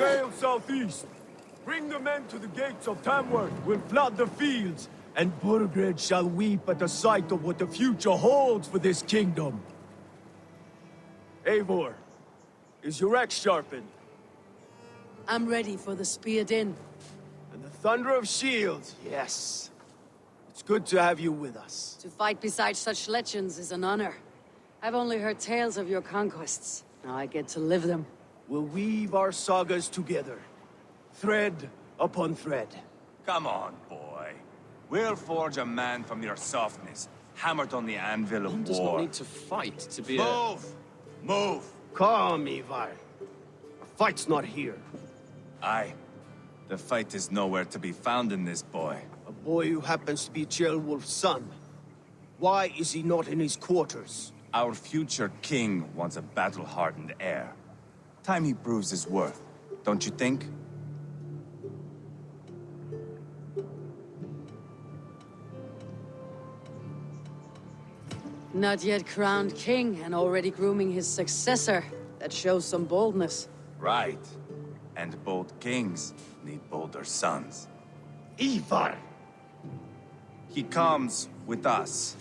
Sail southeast. Bring the men to the gates of Tamworth. We'll flood the fields, and Burgred shall weep at the sight of what the future holds for this kingdom. Eivor, is your axe sharpened? I'm ready for the spear din. And the thunder of shields, yes. It's good to have you with us. To fight beside such legends is an honor. I've only heard tales of your conquests. Now I get to live them. We'll weave our sagas together, thread upon thread. Come on, boy. We'll forge a man from your softness, hammered on the anvil of One does war. not need to fight to be Move! Move! Calm, Ivar. A fight's not here. Aye. The fight is nowhere to be found in this boy. A boy who happens to be Ceolwulf's son. Why is he not in his quarters? Our future king wants a battle-hardened heir. Time he proves his worth, don't you think? Not yet crowned king and already grooming his successor. That shows some boldness. Right. And bold kings need bolder sons. Ivar! He comes with us.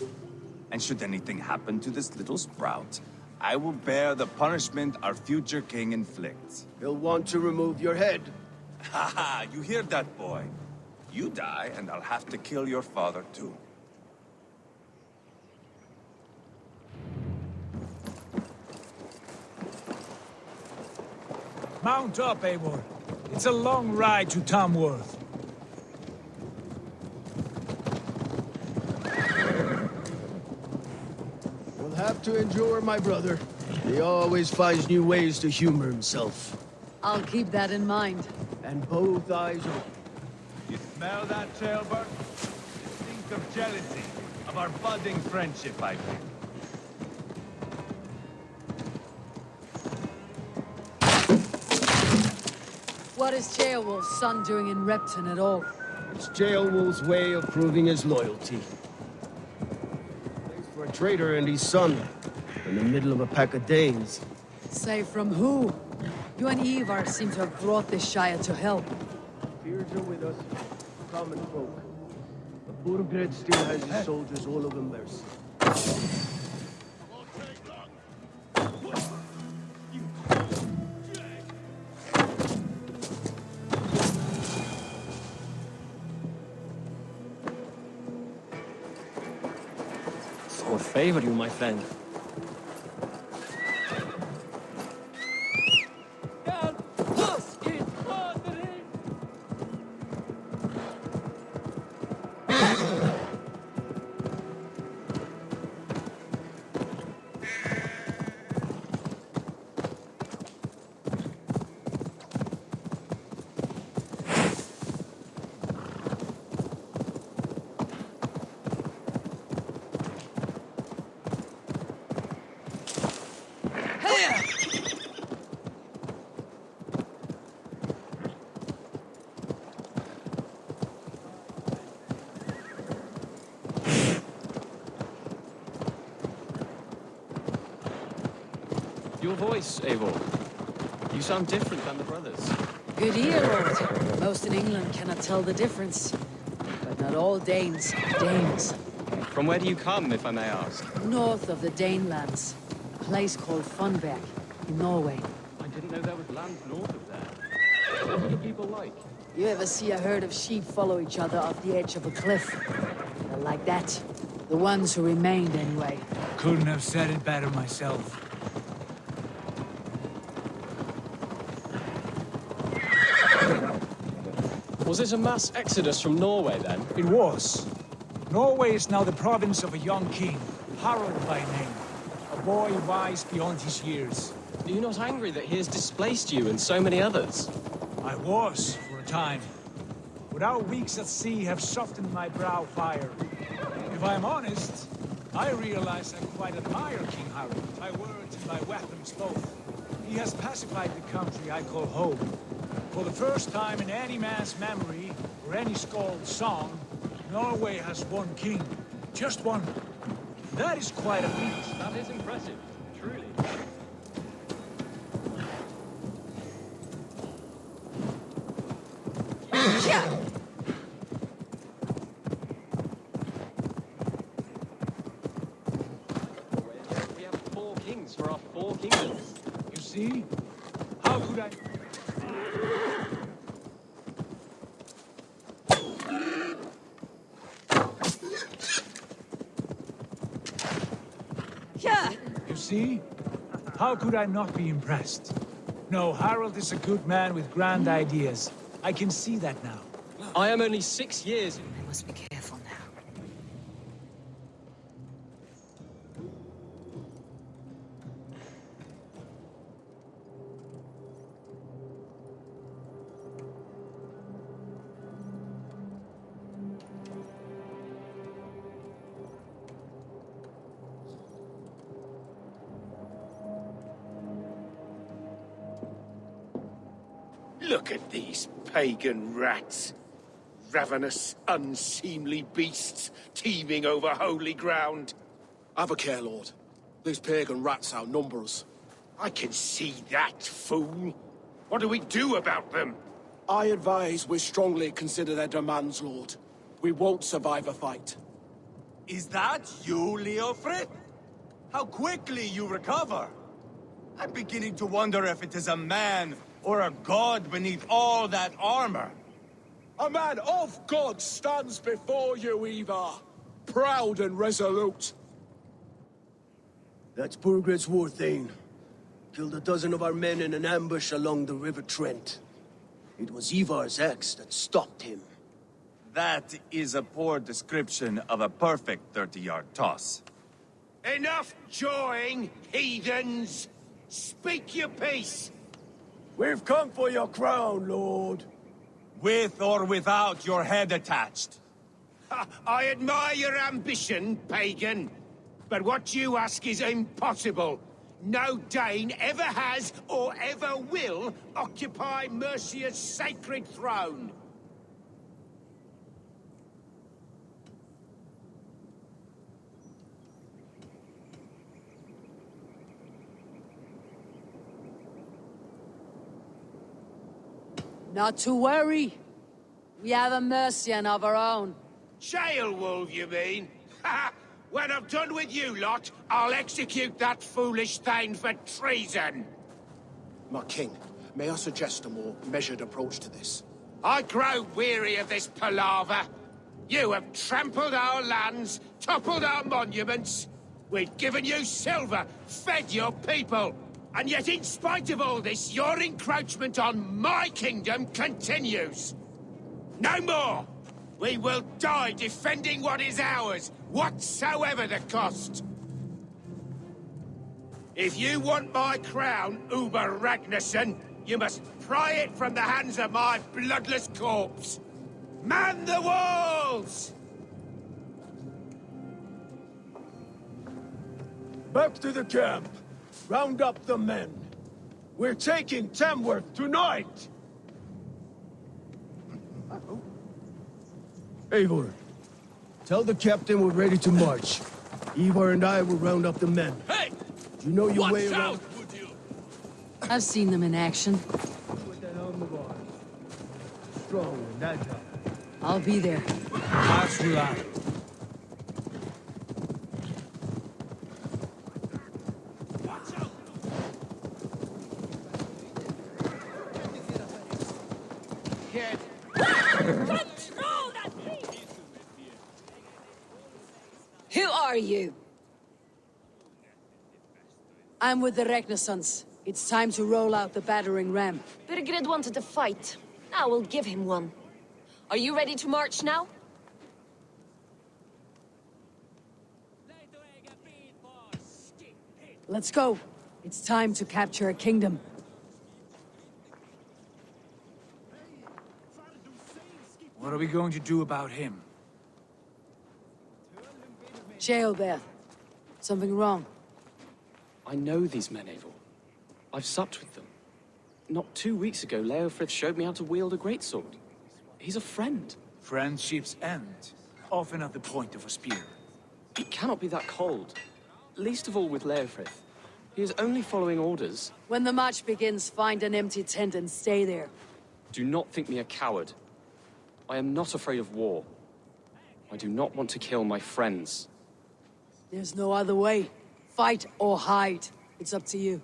And should anything happen to this little sprout, I will bear the punishment our future king inflicts. He'll want to remove your head. Ha ha! You hear that, boy? You die, and I'll have to kill your father, too. Mount up, Eivor. It's a long ride to Tamworth. You'll have to endure, my brother. He always finds new ways to humor himself. I'll keep that in mind. And both eyes open. You smell that, Ceolbert? The stink of jealousy, of our budding friendship, I think. What is Ceolwulf's son doing in Repton at all? It's Ceolwulf's way of proving his loyalty. Place for a traitor and his son, in the middle of a pack of Danes. Say from who? You and Ivar seem to have brought this Shire to help. Fears are with us, common folk. But Burgred still has his soldiers all over mercy. What favor you, my friend? Your voice, Eivor. You sound different than the brothers. Good ear, Lord. Most in England cannot tell the difference. But not all Danes are Danes. From where do you come, if I may ask? North of the Danelands. A place called Funberg, in Norway. I didn't know there was land north of there. What are the people like? You ever see a herd of sheep follow each other off the edge of a cliff? They're like that. The ones who remained, anyway. Couldn't have said it better myself. Was it a mass exodus from Norway, then? It was. Norway is now the province of a young king, Harald by name. A boy wise beyond his years. Are you not angry that he has displaced you and so many others? I was, for a time. But our weeks at sea have softened my brow fire. If I am honest, I realize I quite admire King Harald. My words and my weapons both. He has pacified the country I call home. For the first time in any man's memory, or any skald's song, Norway has one king. Just one. That is quite a feat. That is impressive, truly. We have 4 kings for our 4 kingdoms. You see? How could I... Yeah. You see? How could I not be impressed? No, Harold is a good man with grand ideas. I can see that now. I am only 6 years. I must be careful now. Look at these pagan rats. Ravenous, unseemly beasts teeming over holy ground. Have a care, Lord. These pagan rats outnumber us. I can see that, fool. What do we do about them? I advise we strongly consider their demands, Lord. We won't survive a fight. Is that you, Leofrid? How quickly you recover! I'm beginning to wonder if it is a man or a god beneath all that armor. A man of God stands before you, Ivar. Proud and resolute. That's Burgred's war thane. Killed a dozen of our men in an ambush along the River Trent. It was Ivar's axe that stopped him. That is a poor description of a perfect 30-yard toss. Enough jawing, heathens! Speak your piece! We've come for your crown, Lord. With or without your head attached. Ha, I admire your ambition, pagan. But what you ask is impossible. No Dane ever has or ever will occupy Mercia's sacred throne. Not to worry. We have a Mercian of our own. Jail wolf, you mean? Ha! When I'm done with you lot, I'll execute that foolish thing for treason. My king, may I suggest a more measured approach to this? I grow weary of this palaver. You have trampled our lands, toppled our monuments. We've given you silver, fed your people. And yet, in spite of all this, your encroachment on my kingdom continues. No more! We will die defending what is ours, whatsoever the cost. If you want my crown, Uber Ragnarsson, you must pry it from the hands of my bloodless corpse. Man the walls! Back to the camp. Round up the men. We're taking Tamworth tonight! Eivor, tell the captain we're ready to march. Ivar and I will round up the men. Hey! You know your way Watch around. out, would you? I've seen them in action. Put that helm of ours. Strong and agile. I'll be there. As will I. Who are you? I'm with the Renaissance. It's time to roll out the battering ram. Birgred wanted a fight. Now we'll give him one. Are you ready to march now? Let's go. It's time to capture a kingdom. What are we going to do about him? Jail there. Something wrong. I know these men, Eivor. I've supped with them. Not 2 weeks ago, Leofrith showed me how to wield a greatsword. He's a friend. Friendships end, often at the point of a spear. It cannot be that cold. Least of all with Leofrith. He is only following orders. When the march begins, find an empty tent and stay there. Do not think me a coward. I am not afraid of war. I do not want to kill my friends. There's no other way. Fight or hide. It's up to you.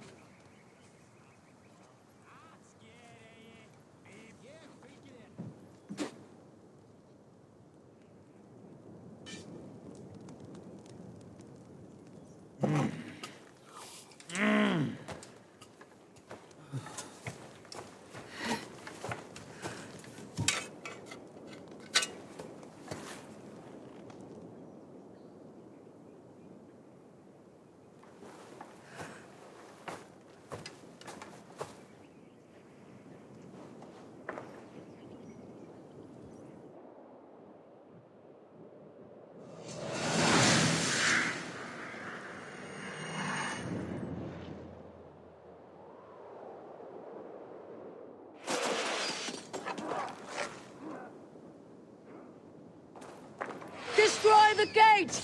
Destroy the gate!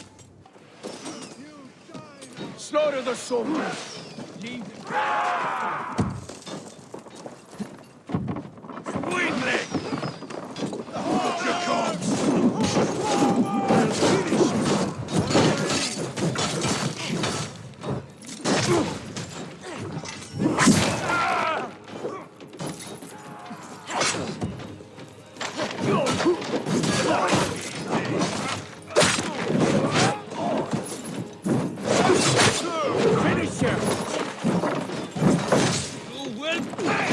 Slaughter the soldiers! Weakling! Butcher comes! Finish him! You will pay!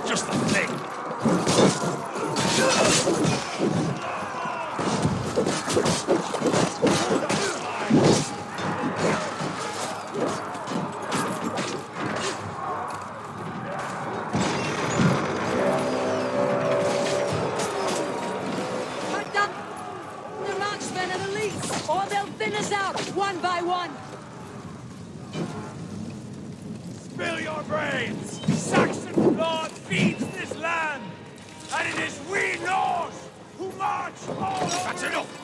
Just a thing. Cut down the marksmen and elites, or they'll thin us out, one by one. Spill your brains! Saxon blood feeds this land! And it is we Nords who march all over. That's enough!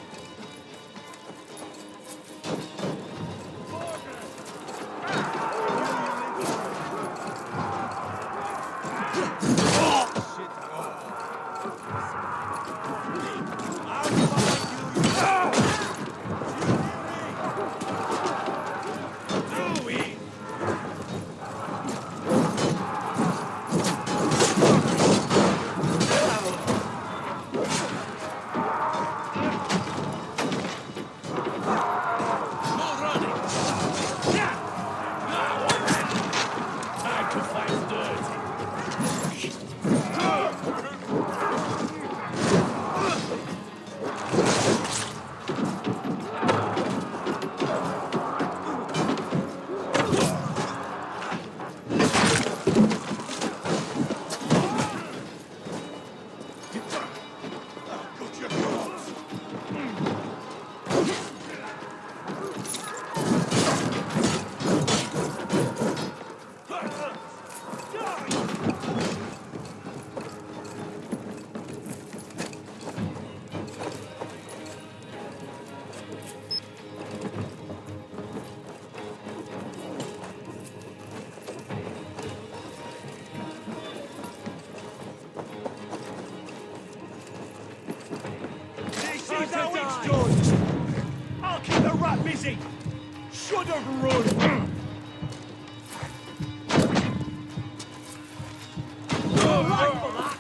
I'll keep the rat busy! Should have run! You're right for that!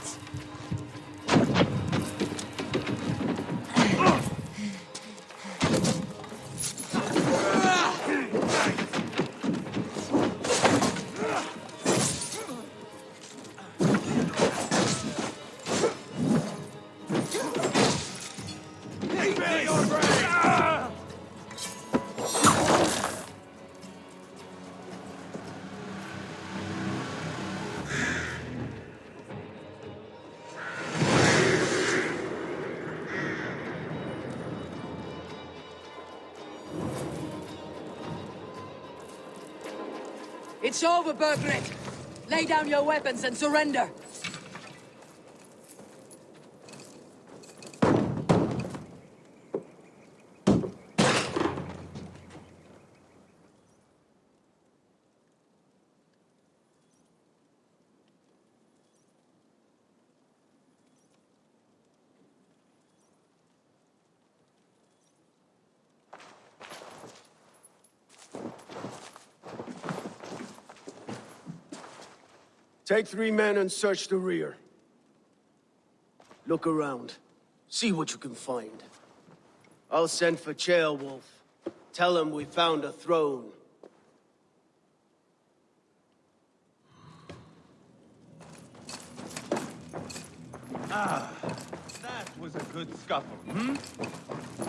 It's over, Burgred. Lay down your weapons and surrender. Take 3 men and search the rear. Look around. See what you can find. I'll send for Ceolwulf. Tell him we found a throne. Ah, that was a good scuffle, hmm?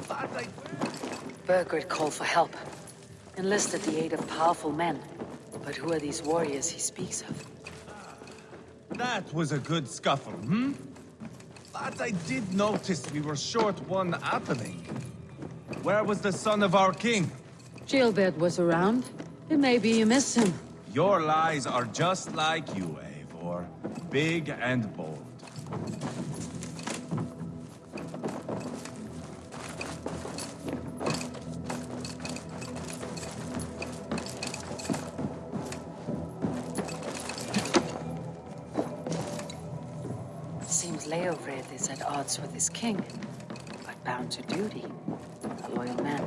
But I... Burgred called for help. Enlisted the aid of powerful men. But who are these warriors he speaks of? That was a good scuffle, hmm? But I did notice we were short one happening. Where was the son of our king? Gilbert was around. Maybe you miss him. Your lies are just like you, Eivor. Big and bold. Seems Leofred is at odds with his king, but bound to duty. A loyal man.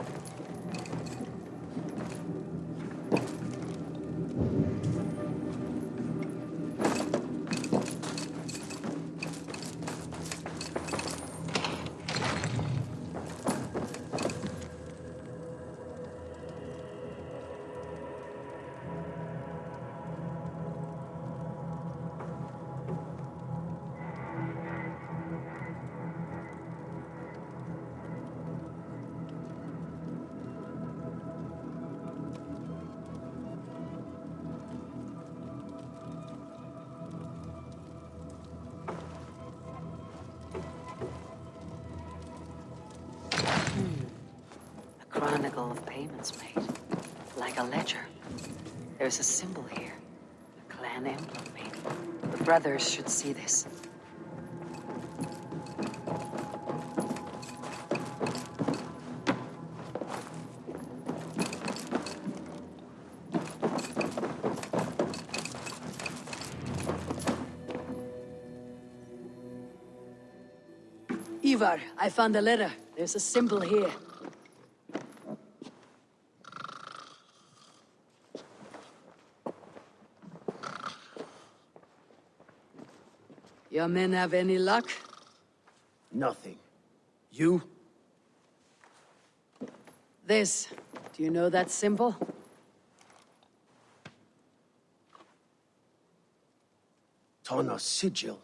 Chronicle of payments made. Like a ledger. There's a symbol here. A clan emblem, maybe. The brothers should see this. Ivar, I found a letter. There's a symbol here. Your men have any luck? Nothing. You? This. Do you know that symbol? Tana's sigil.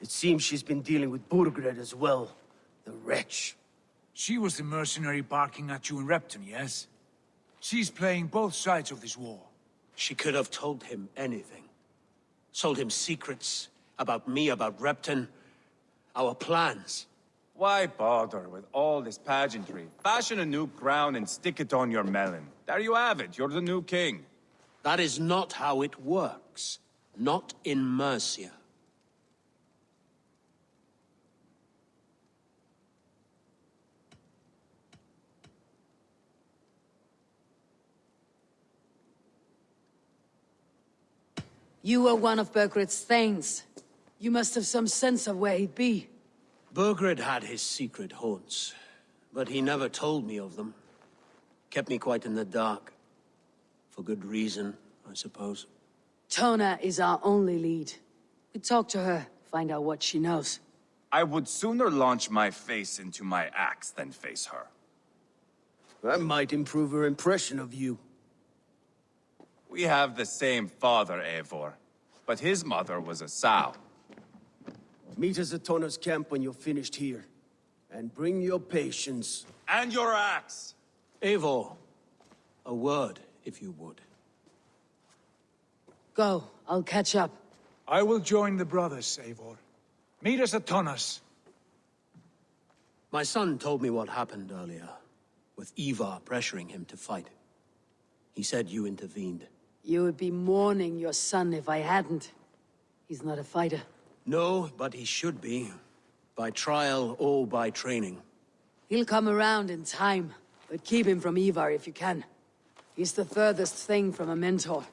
It seems she's been dealing with Burgred as well. The wretch. She was the mercenary barking at you in Repton, yes? She's playing both sides of this war. She could have told him anything. Told him secrets about me, about Repton, our plans. Why bother with all this pageantry? Fashion a new crown and stick it on your melon. There you have it, you're the new king. That is not how it works. Not in Mercia. You were one of Burgred's thanes. You must have some sense of where he'd be. Burgred had his secret haunts, but he never told me of them. Kept me quite in the dark. For good reason, I suppose. Tona is our only lead. We talk to her, find out what she knows. I would sooner launch my face into my axe than face her. That might improve her impression of you. We have the same father, Eivor, but his mother was a sow. Meet us at Tana's camp when you're finished here. And bring your patience. And your axe! Eivor, a word, if you would. Go, I'll catch up. I will join the brothers, Eivor. Meet us at Tonnas. My son told me what happened earlier, with Ivar pressuring him to fight. He said you intervened. You would be mourning your son if I hadn't. He's not a fighter. No, but he should be. By trial or by training. He'll come around in time, but keep him from Ivar if you can. He's the furthest thing from a mentor.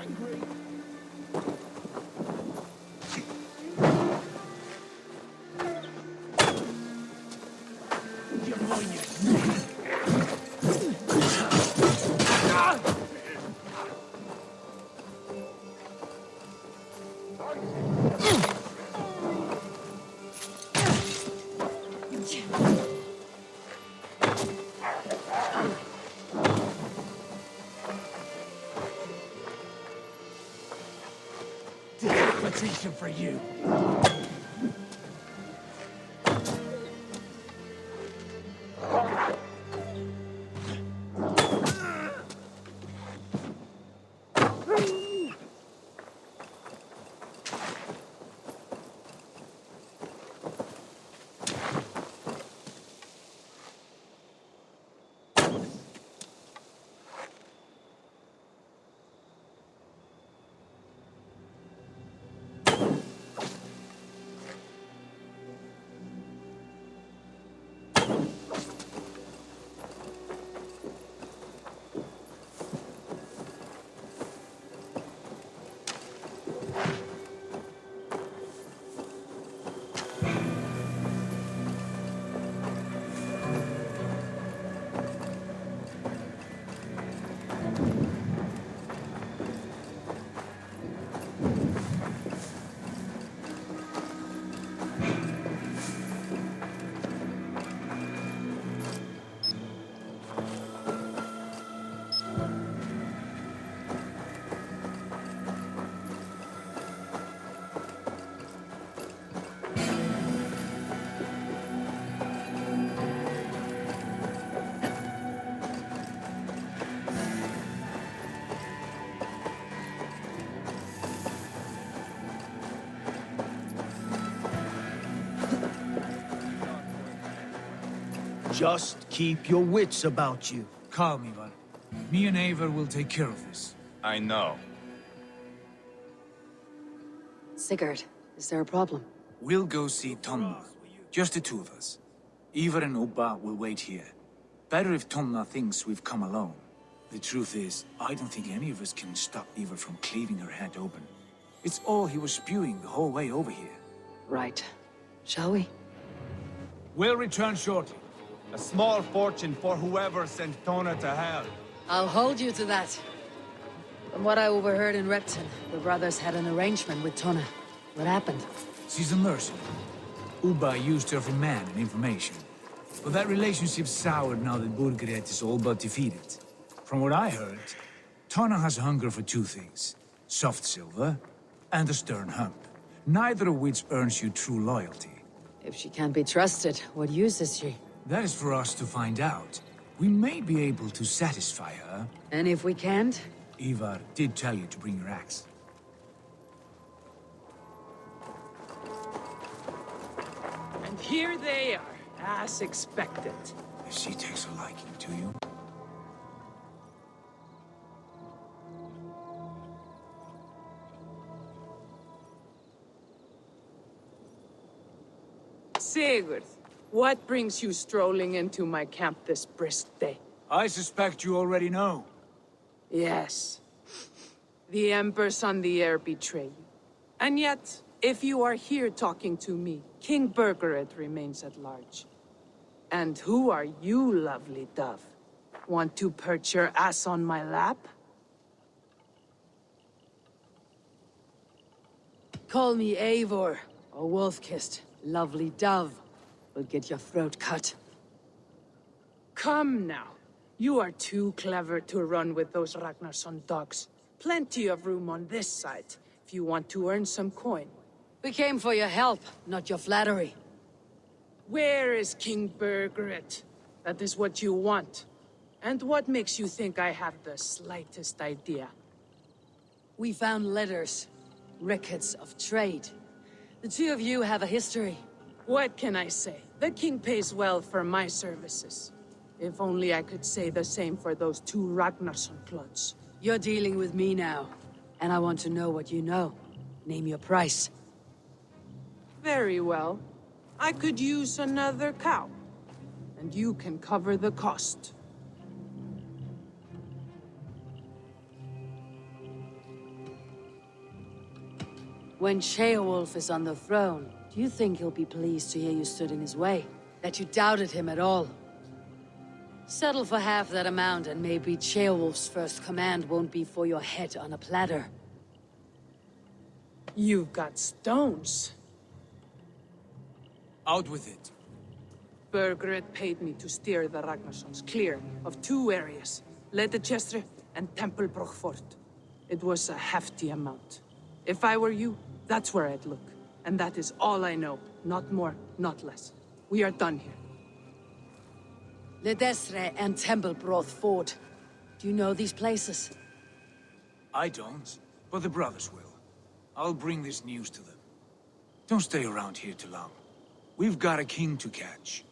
angry. Decapitation for you. Just keep your wits about you. Calm, Ivar. Me and Eivor will take care of this. I know. Sigurd, is there a problem? We'll go see Tonna. Just the two of us. Ivar and Ubba will wait here. Better if Tonna thinks we've come alone. The truth is, I don't think any of us can stop Ivar from cleaving her head open. It's all he was spewing the whole way over here. Right. Shall we? We'll return shortly. A small fortune for whoever sent Tona to hell. I'll hold you to that. From what I overheard in Repton, the brothers had an arrangement with Tonna. What happened? She's a mercenary. Ubba used her for man and information. But that relationship soured now that Burgred is all but defeated. From what I heard, Tonna has a hunger for two things. Soft silver and a stern hump. Neither of which earns you true loyalty. If she can't be trusted, what use is she? That is for us to find out. We may be able to satisfy her. And if we can't? Ivar did tell you to bring your axe. And here they are, as expected. If she takes a liking to you. Sigurd, what brings you strolling into my camp this brisk day? I suspect you already know. Yes. The Emperor's on the air betray you. And yet, if you are here talking to me, King Burgred remains at large. And who are you, lovely dove? Want to perch your ass on my lap? Call me Eivor, or Wolf-Kissed. Lovely dove. Will get your throat cut. Come now. You are too clever to run with those Ragnarsson dogs. Plenty of room on this side, if you want to earn some coin. We came for your help, not your flattery. Where is King Burgred? That is what you want. And what makes you think I have the slightest idea? We found letters, records of trade. The two of you have a history. What can I say? The king pays well for my services. If only I could say the same for those two Ragnarsson clods. You're dealing with me now, and I want to know what you know. Name your price. Very well. I could use another cow. And you can cover the cost. When Ceolwulf is on the throne, do you think he'll be pleased to hear you stood in his way? That you doubted him at all? Settle for half that amount, and maybe Ceolwulf's first command won't be for your head on a platter. You've got stones. Out with it. Bergred paid me to steer the Ragnarssons clear of 2 areas, Ledechestre and Tempelbroch Fort. It was a hefty amount. If I were you, that's where I'd look. And that is all I know. Not more, not less. We are done here. Ledestre and Tempelbroch Fort. Do you know these places? I don't, but the brothers will. I'll bring this news to them. Don't stay around here too long. We've got a king to catch.